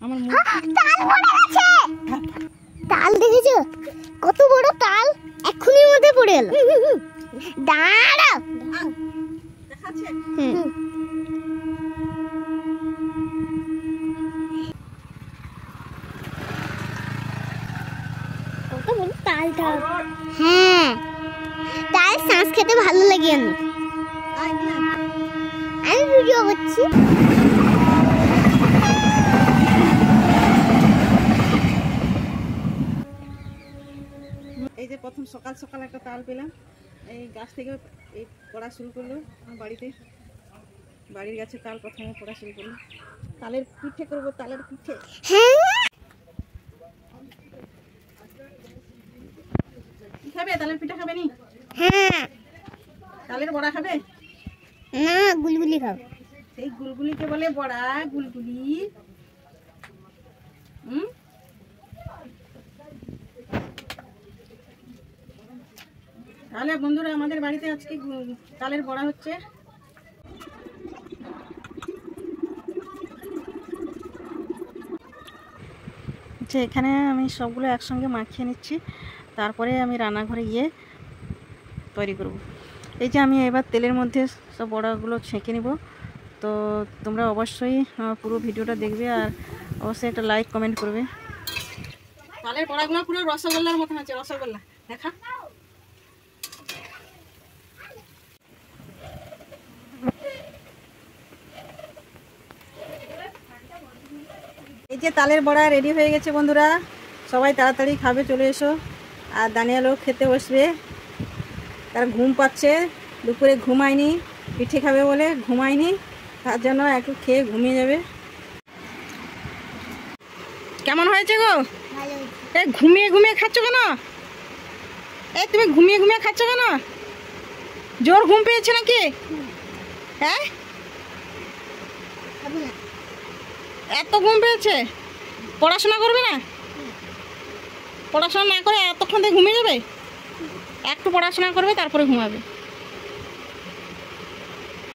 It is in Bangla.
আমার তাল পড়ে গেছে। তাল দেখেছো কত বড় তাল, এক্ষুনির মধ্যে পড়ে গেল। দাঁড়াও দেখাচ্ছে। কত বড় তালটা। হ্যাঁ, তাল শাঁস খেতে ভালো লাগে। আমি ভিডিও করছি। এই যে প্রথম সকাল সকাল একটা তাল পেলাম, এই গাছ থেকে এই পড়া শুরু করলো। বাড়িতে বাড়ির গাছে তাল প্রথমে পড়া শুরু করলো। তালের পিঠে করবো, তালের পিঠে। কি খাবে? তালের পিঠা খাবে নি? হ্যাঁ। তালের বড়া খাবে না, গুলগুলি খাও। সেই গুলগুলিকে বলে বড়া, গুলগুলি। তাহলে বন্ধুরা আমাদের বাড়িতে আজকে তালের বড়া হচ্ছে। যে এখানে আমি সবগুলো একসঙ্গে মাখিয়ে নিচ্ছি, তারপরে আমি রান্নাঘরে গিয়ে তৈরি করব। এই যে আমি এবার তেলের মধ্যে সব বড়াগুলো ছেঁকে নিব। তো তোমরা অবশ্যই পুরো ভিডিওটা দেখবে আর অবশ্যই একটা লাইক কমেন্ট করবে। তালের বড়াগুলো পুরো রসগোল্লার মতন আছে, রসগোল্লা। দেখা এই যে তালের বড়া রেডি হয়ে গেছে বন্ধুরা। সবাই তাড়াতাড়ি খাবে, চলে এসো। আর দানিয়ালও খেতে বসবে, তার ঘুম পাচ্ছে, দুপুরে ঘুমায়নি, পিঠে খাবে বলে ঘুমায়নি, তার জন্য একটু খেয়ে ঘুমিয়ে যাবে। কেমন হয়েছে গো? এ ঘুমিয়ে ঘুমিয়ে খাচ্ছ কেন? এই তুমি ঘুমিয়ে ঘুমিয়ে খাচ্ছ কেন? জোর ঘুম পেয়েছে নাকি? হ্যাঁ, এত ঘুম পেয়েছে? পড়াশোনা করবে না? পড়াশোনা না করে এতক্ষণ থেকে ঘুমিয়ে যাবে? একটু পড়াশোনা করবে, তারপরে ঘুমাবে।